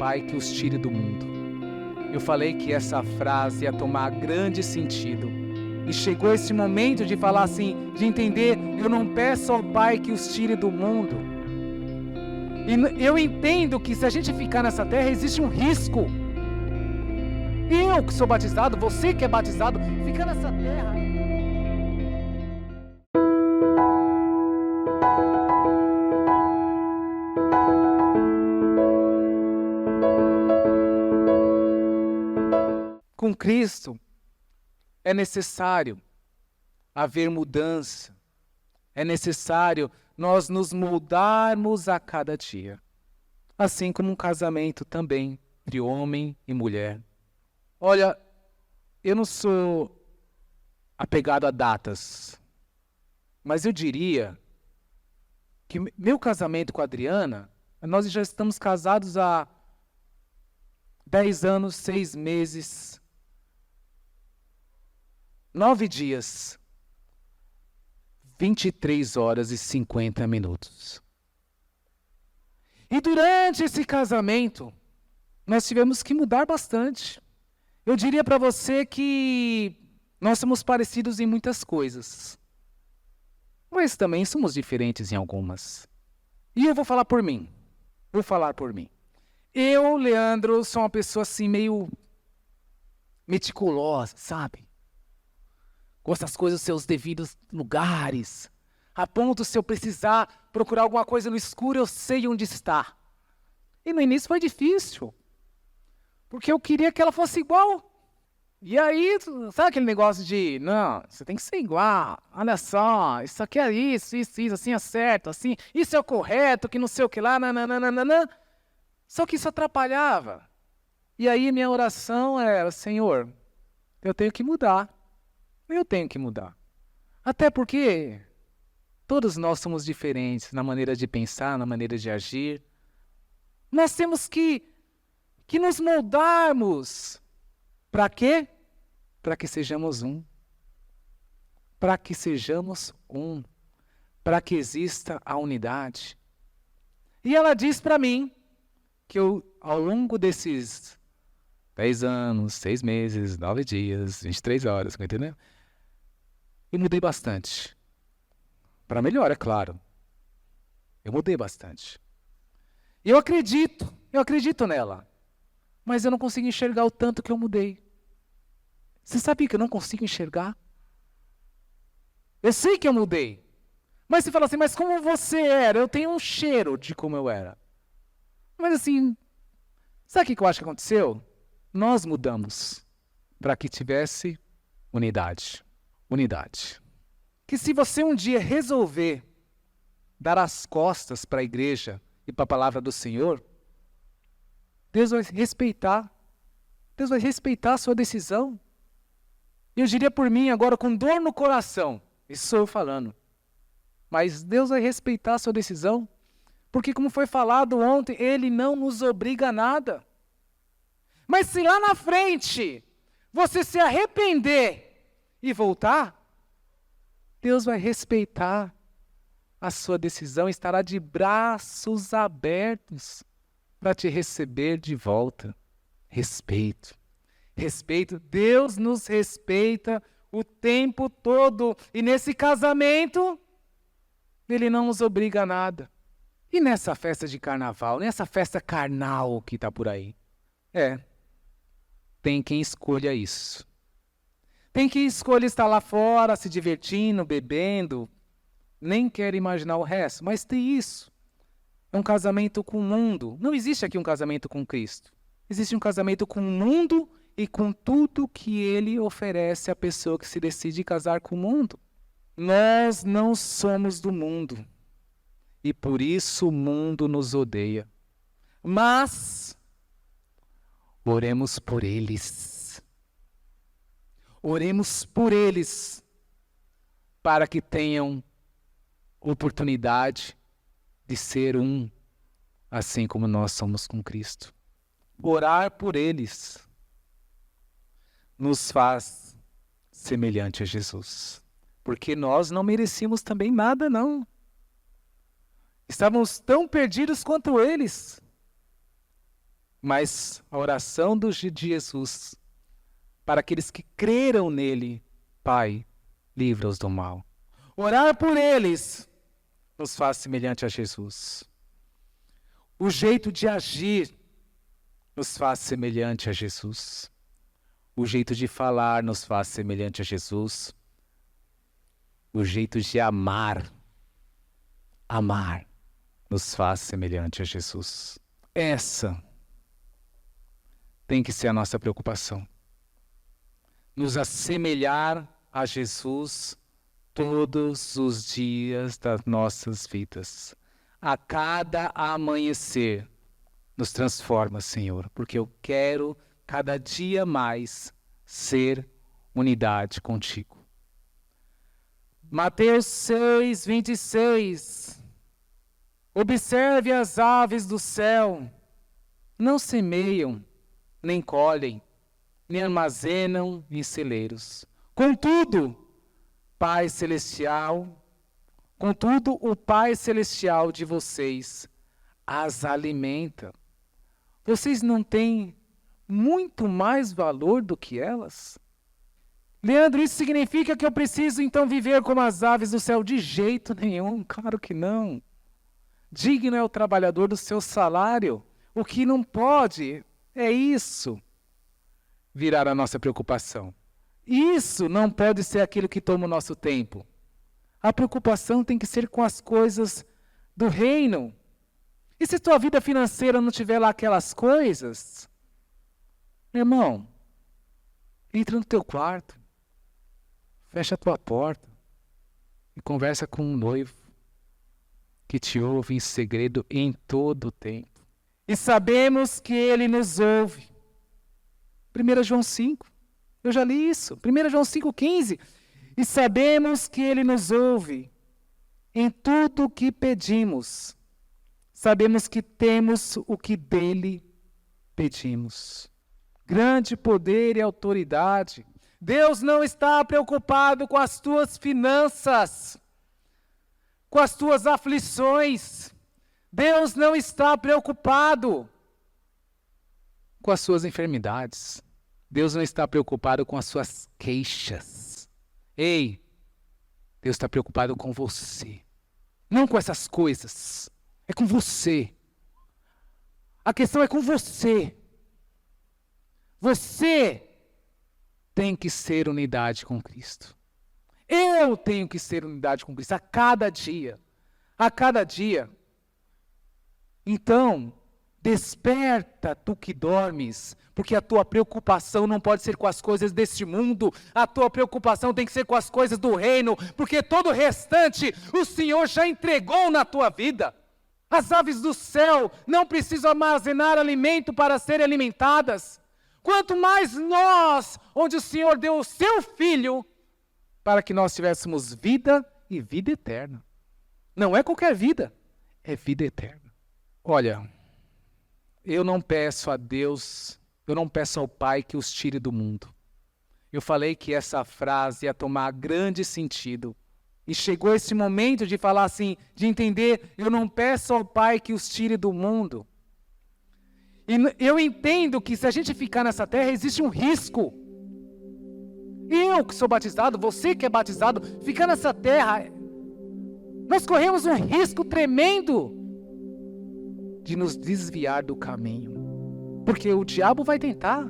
Pai que os tire do mundo. Eu falei que essa frase ia tomar grande sentido. E chegou esse momento de falar assim, de entender, eu não peço ao Pai que os tire do mundo. E eu entendo que se a gente ficar nessa terra, existe um risco. Eu que sou batizado, você que é batizado, fica nessa terra. Com Cristo é necessário haver mudança. É necessário nós nos moldarmos a cada dia. Assim como um casamento também, entre homem e mulher. Olha, eu não sou apegado a datas, mas eu diria que meu casamento com a Adriana, nós já estamos casados há 10 anos, 6 meses, 9 dias, 23 horas e 50 minutos. E durante esse casamento, nós tivemos que mudar bastante. Eu diria para você que nós somos parecidos em muitas coisas, mas também somos diferentes em algumas. E eu vou falar por mim. Eu, Leandro, sou uma pessoa assim meio meticulosa, sabe? Gosto das coisas nos seus devidos lugares. A ponto, se eu precisar procurar alguma coisa no escuro, eu sei onde está. E no início foi difícil. Porque eu queria que ela fosse igual. E aí, sabe aquele negócio de, não, você tem que ser igual. Olha só, isso aqui é isso, assim é certo, assim. Isso é o correto, que não sei o que lá, nananana. Só que isso atrapalhava. E aí minha oração era, Senhor, eu tenho que mudar. Até porque todos nós somos diferentes na maneira de pensar, na maneira de agir. Nós temos que nos moldarmos. Para quê? Para que sejamos um. Para que sejamos um. Para que exista a unidade. E ela diz para mim que eu, ao longo desses 10 anos, 6 meses, 9 dias, 23 horas, tá entendendo? Eu mudei bastante. Para melhor, é claro. Eu mudei bastante. E eu acredito nela. Mas eu não consigo enxergar o tanto que eu mudei. Você sabia que eu não consigo enxergar? Eu sei que eu mudei. Mas você fala assim, mas como você era? Eu tenho um cheiro de como eu era. Mas assim, sabe o que eu acho que aconteceu? Nós mudamos para que tivesse unidade. Unidade. Que se você um dia resolver dar as costas para a igreja e para a palavra do Senhor, Deus vai respeitar. Deus vai respeitar a sua decisão. E eu diria por mim agora com dor no coração. Isso sou eu falando. Mas Deus vai respeitar a sua decisão. Porque como foi falado ontem, Ele não nos obriga a nada. Mas se lá na frente você se arrepender e voltar, Deus vai respeitar a sua decisão e estará de braços abertos para te receber de volta. Respeito. Respeito. Deus nos respeita o tempo todo. E nesse casamento, Ele não nos obriga a nada. E nessa festa de carnaval, nessa festa carnal que está por aí? Tem quem escolha isso. Tem quem escolha estar lá fora, se divertindo, bebendo. Nem quer imaginar o resto, mas tem isso. É um casamento com o mundo. Não existe aqui um casamento com Cristo. Existe um casamento com o mundo e com tudo que Ele oferece à pessoa que se decide casar com o mundo. Nós não somos do mundo. E por isso o mundo nos odeia. Mas oremos por eles. Oremos por eles para que tenham oportunidade de ser um, assim como nós somos com Cristo. Orar por eles nos faz semelhante a Jesus. Porque nós não merecíamos também nada, não. Estávamos tão perdidos quanto eles. mas a oração de Jesus, para aqueles que creram nele, Pai, livra-os do mal. Orar por eles nos faz semelhante a Jesus. O jeito de agir nos faz semelhante a Jesus. O jeito de falar nos faz semelhante a Jesus. O jeito de amar nos faz semelhante a Jesus. Essa tem que ser a nossa preocupação. Nos assemelhar a Jesus todos os dias das nossas vidas. A cada amanhecer, nos transforma, Senhor, porque eu quero cada dia mais ser unidade contigo. Mateus 6, 26. Observe as aves do céu, não semeiam, nem colhem, nem armazenam em celeiros. Contudo, o Pai Celestial de vocês as alimenta. Vocês não têm muito mais valor do que elas? Leandro, isso significa que eu preciso então viver como as aves do céu? De jeito nenhum, claro que não. Digno é o trabalhador do seu salário. O que não pode é isso virar a nossa preocupação. Isso não pode ser aquilo que toma o nosso tempo. A preocupação tem que ser com as coisas do reino. E se tua vida financeira não tiver lá aquelas coisas, meu irmão, entra no teu quarto, fecha a tua porta e conversa com um noivo que te ouve em segredo em todo o tempo. E sabemos que ele nos ouve. 1 João 5, eu já li isso. 1 João 5,15. E sabemos que ele nos ouve em tudo o que pedimos. Sabemos que temos o que dele pedimos. Grande poder e autoridade. Deus não está preocupado com as tuas finanças, com as tuas aflições. Deus não está preocupado com as suas enfermidades. Deus não está preocupado com as suas queixas. Ei, Deus está preocupado com você. Não com essas coisas. É com você. A questão é com você. Você tem que ser unidade com Cristo. Eu tenho que ser unidade com Cristo a cada dia. A cada dia. Então, desperta tu que dormes, porque a tua preocupação não pode ser com as coisas deste mundo, a tua preocupação tem que ser com as coisas do reino, porque todo o restante o Senhor já entregou na tua vida. As aves do céu não precisam armazenar alimento para serem alimentadas, quanto mais nós, onde o Senhor deu o seu Filho, para que nós tivéssemos vida e vida eterna. Não é qualquer vida, é vida eterna. Olha, eu não peço a Deus, eu não peço ao Pai que os tire do mundo. Eu falei que essa frase ia tomar grande sentido. E chegou esse momento de falar assim, de entender, eu não peço ao Pai que os tire do mundo. E eu entendo que se a gente ficar nessa terra, existe um risco. Eu que sou batizado, você que é batizado, ficar nessa terra, nós corremos um risco tremendo de nos desviar do caminho. Porque o diabo vai tentar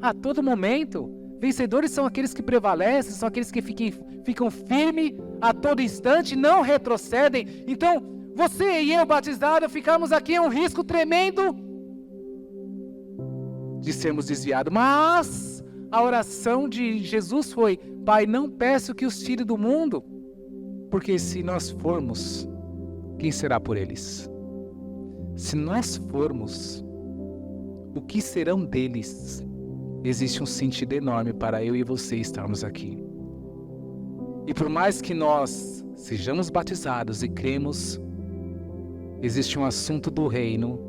a todo momento. Vencedores são aqueles que prevalecem, são aqueles que ficam firmes a todo instante, não retrocedem. Então, você e eu batizado, ficamos aqui em um risco tremendo de sermos desviados. Mas a oração de Jesus foi: Pai, não peço que os tire do mundo, porque se nós formos, quem será por eles? Se nós formos, o que serão deles? Existe um sentido enorme para eu e você estarmos aqui. E por mais que nós sejamos batizados e cremos, existe um assunto do reino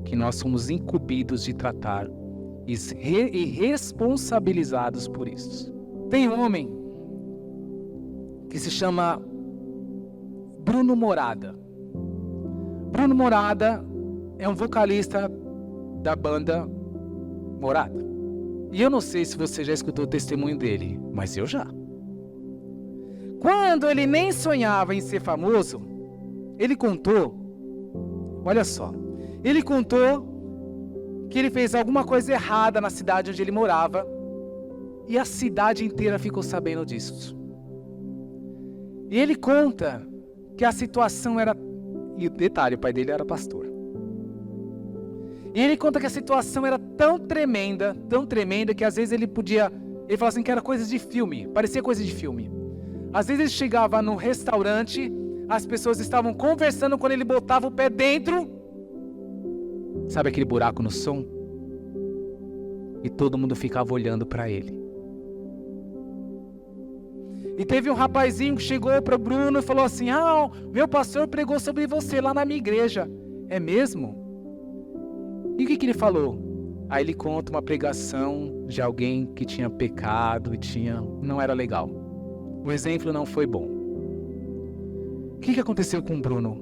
que nós somos incumbidos de tratar e responsabilizados por isso. Tem um homem que se chama Bruno Morada. Bruno Morada é um vocalista da banda Morada. E eu não sei se você já escutou o testemunho dele, mas eu já. Quando ele nem sonhava em ser famoso, ele contou, olha só, ele contou que ele fez alguma coisa errada na cidade onde ele morava e a cidade inteira ficou sabendo disso. E ele conta que a situação era, e detalhe, o pai dele era pastor. E ele conta que a situação era tão tremenda que às vezes ele falava assim que era coisa de filme, parecia coisa de filme. Às vezes ele chegava no restaurante, as pessoas estavam conversando, quando ele botava o pé dentro, sabe aquele buraco no som? E todo mundo ficava olhando para ele. E teve um rapazinho que chegou para o Bruno e falou assim: meu pastor pregou sobre você lá na minha igreja. É mesmo? E o que ele falou? Aí ele conta uma pregação de alguém que tinha pecado e não era legal. O exemplo não foi bom. O que aconteceu com o Bruno?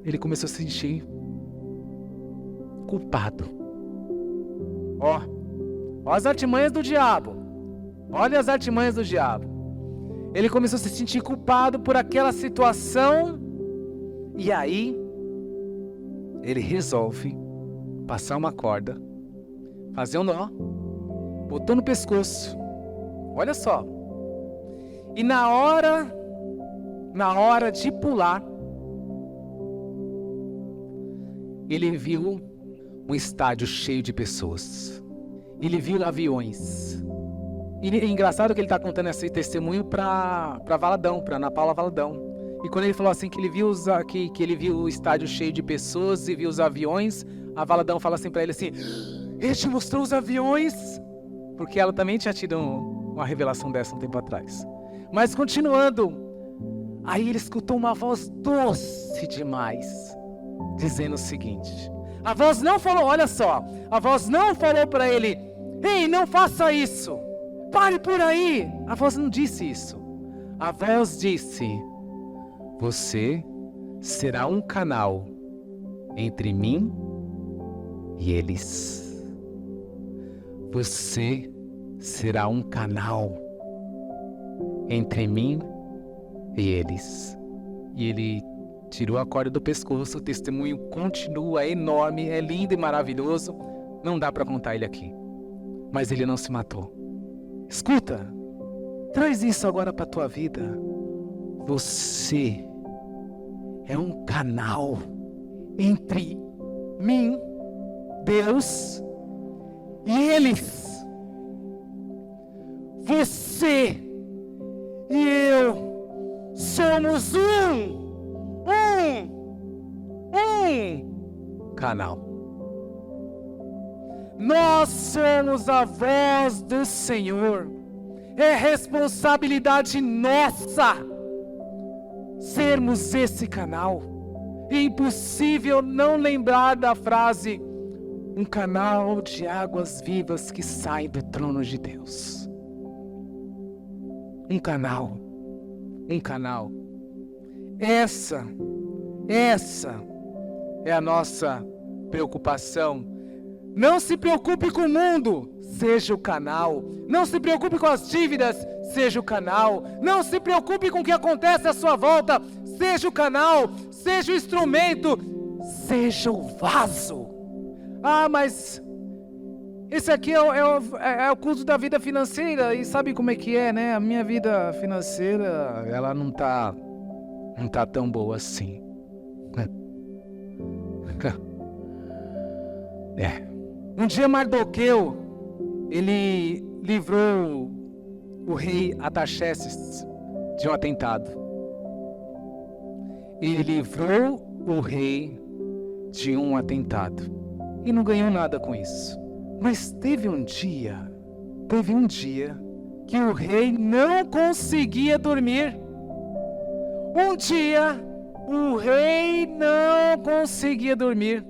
Ele começou a se sentir culpado. Ó as artimanhas do diabo. Olha as artimanhas do diabo. Ele começou a se sentir culpado por aquela situação. E aí, ele resolve passar uma corda, fazer um nó, botou no pescoço. Olha só. E na hora de pular, ele viu um estádio cheio de pessoas. Ele viu aviões. E é engraçado que ele está contando esse testemunho para Valadão, para Ana Paula Valadão. E quando ele falou assim que ele viu o estádio cheio de pessoas e viu os aviões, a Valadão fala assim para ele assim: ele te mostrou os aviões? Porque ela também tinha tido uma revelação dessa um tempo atrás. Mas continuando, aí ele escutou uma voz doce demais, dizendo o seguinte. A voz não falou, olha só, a voz não falou para ele: ei, não faça isso, pare por aí. A voz não disse isso. A voz disse: você será um canal entre mim e eles. Você será um canal entre mim e eles. E ele tirou a corda do pescoço. O testemunho continua, é enorme, é lindo e maravilhoso. Não dá para contar ele aqui. Mas ele não se matou. Escuta, traz isso agora para a tua vida. Você é um canal entre mim, Deus, e eles. Você e eu somos um canal. Nós somos a voz do Senhor. É responsabilidade nossa sermos esse canal. É impossível não lembrar da frase: um canal de águas vivas que sai do trono de Deus. Um canal. Essa é a nossa preocupação. Não se preocupe com o mundo, seja o canal. Não se preocupe com as dívidas, seja o canal. Não se preocupe com o que acontece à sua volta, seja o canal, seja o instrumento, seja o vaso. Mas esse aqui é o curso da vida financeira, e sabe como é que é, né? A minha vida financeira, ela não tá tão boa assim. Um dia Mardoqueu, ele livrou o rei Artaxerxes de um atentado. Ele livrou o rei de um atentado e não ganhou nada com isso. Mas teve um dia que o rei não conseguia dormir. Um dia o rei não conseguia dormir.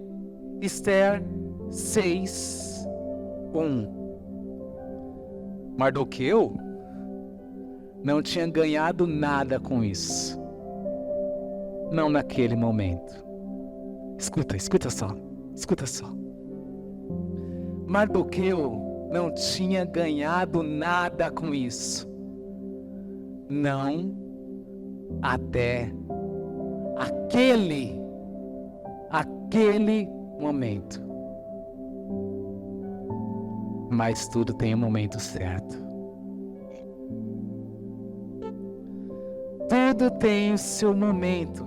Esther 6:1. Mardoqueu não tinha ganhado nada com isso. Não naquele momento. Escuta só. Mardoqueu não tinha ganhado nada com isso. Não até aquele momento. Mas tudo tem um momento certo. Tudo tem o seu momento,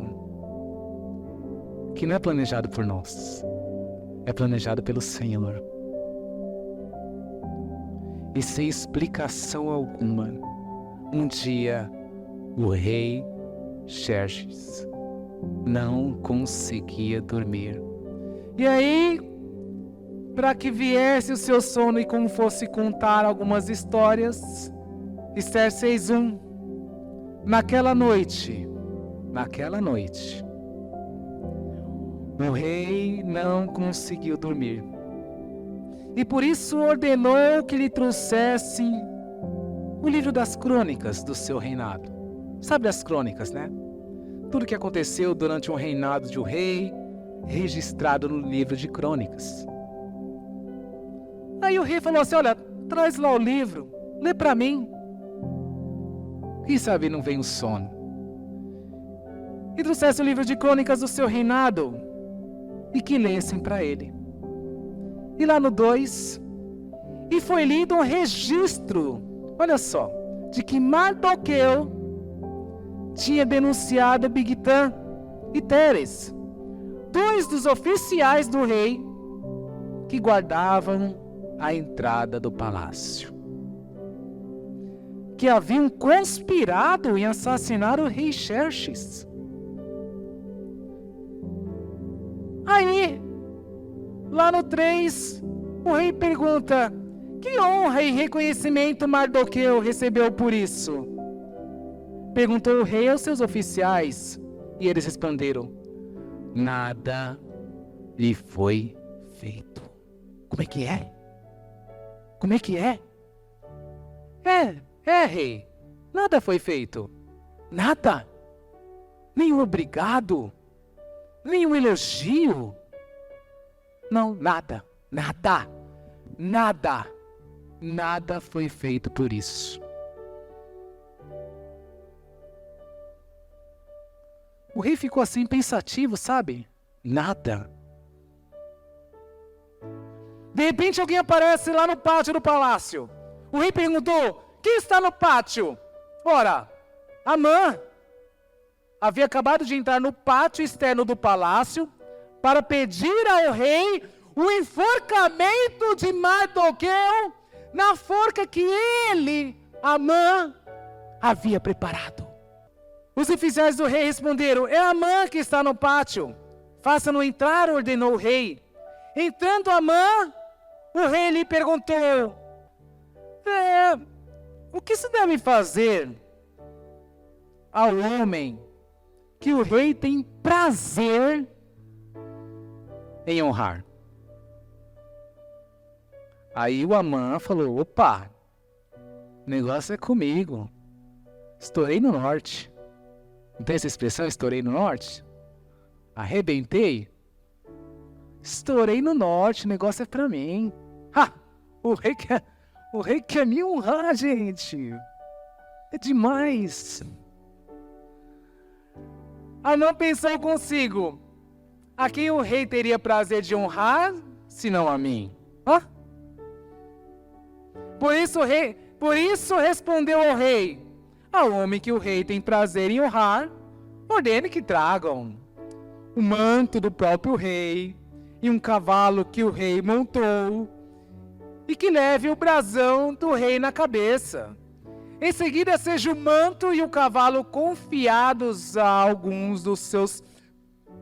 que não é planejado por nós, é planejado pelo Senhor. E sem explicação alguma, um dia o rei Xerxes não conseguia dormir. E aí, para que viesse o seu sono e como fosse contar algumas histórias, Ester 6:1, naquela noite, o rei não conseguiu dormir. E por isso ordenou que lhe trouxessem o livro das crônicas do seu reinado. Sabe as crônicas, né? Tudo que aconteceu durante o reinado de um rei, registrado no livro de crônicas. Aí o rei falou assim, olha, traz lá o livro, lê para mim. Quem sabe não vem o sono. E trouxesse o livro de crônicas do seu reinado e que lessem para ele. E lá no 2, e foi lido um registro, olha só, de que Mardoqueu tinha denunciado Bigtã e Teres, 2 dos oficiais do rei que guardavam a entrada do palácio, que haviam conspirado em assassinar o rei Xerxes. Aí, lá no 3, o rei pergunta, que honra e reconhecimento Mardoqueu recebeu por isso? Perguntou o rei aos seus oficiais, e eles responderam, nada lhe foi feito. Como é que é? Como é que é? Rei, nada foi feito. Nada. Nenhum obrigado. Nenhum elogio. Não, nada. Nada foi feito por isso. O rei ficou assim pensativo, sabe? Nada. De repente alguém aparece lá no pátio do palácio. O rei perguntou, quem está no pátio? Ora, Amã havia acabado de entrar no pátio externo do palácio para pedir ao rei o enforcamento de Mardoqueu na forca que ele, Amã, havia preparado. Os oficiais do rei responderam, é Amã que está no pátio. Faça-no entrar, ordenou o rei. Entrando Amã, o rei lhe perguntou, o que se deve fazer ao homem que o rei tem prazer em honrar? Aí o Amã falou, opa, o negócio é comigo. Estourei no norte. Não tem essa expressão, estourei no norte? Arrebentei? Estourei no norte, o negócio é pra mim. O rei quer me honrar, gente. É demais. Amã pensou consigo, a quem o rei teria prazer de honrar, senão a mim? Por isso respondeu ao rei, ao homem que o rei tem prazer em honrar, ordene que tragam o manto do próprio rei e um cavalo que o rei montou e que leve o brasão do rei na cabeça. Em seguida seja o manto e o cavalo confiados a alguns dos seus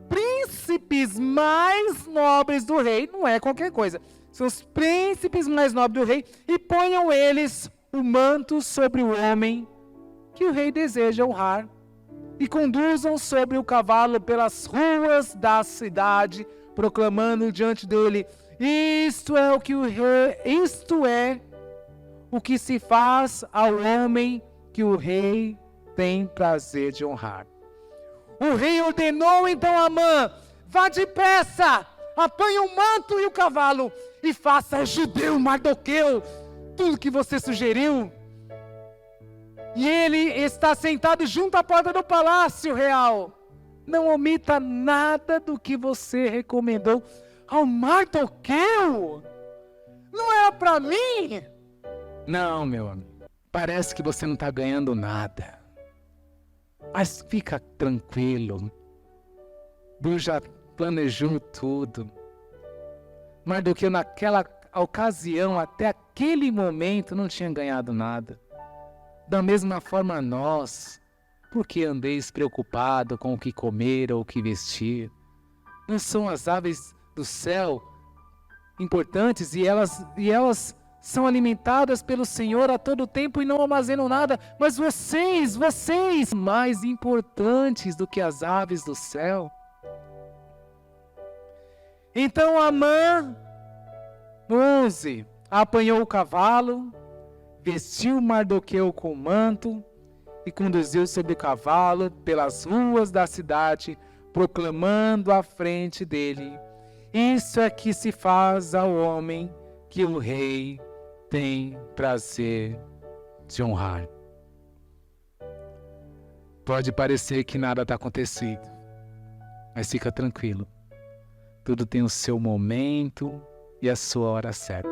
príncipes mais nobres do rei, não é qualquer coisa, são os príncipes mais nobres do rei, e ponham eles o manto sobre o homem que o rei deseja honrar, e conduzam sobre o cavalo pelas ruas da cidade, proclamando diante dele, isto é o que se faz ao homem que o rei tem prazer de honrar. O rei ordenou então a Amã, vá depressa, apanhe o manto e o cavalo e faça ao judeu Mardoqueu tudo que você sugeriu. E ele está sentado junto à porta do palácio real. Não omita nada do que você recomendou ao Mardoqueu. Não é para mim? Não, meu amigo. Parece que você não está ganhando nada. Mas fica tranquilo. Deus já planejou tudo. Mardoqueu naquela ocasião, até aquele momento, não tinha ganhado nada. Da mesma forma nós, porque andeis preocupado com o que comer ou o que vestir? Não são as aves do céu importantes e elas são alimentadas pelo Senhor a todo tempo e não armazenam nada, mas vocês, mais importantes do que as aves do céu. Então Amã, no 11, apanhou o cavalo, vestiu Mardoqueu com o manto e conduziu sobre o cavalo pelas ruas da cidade, proclamando à frente dele: isso é que se faz ao homem que o rei tem prazer de honrar. Pode parecer que nada está acontecendo, mas fica tranquilo. Tudo tem o seu momento e a sua hora certa.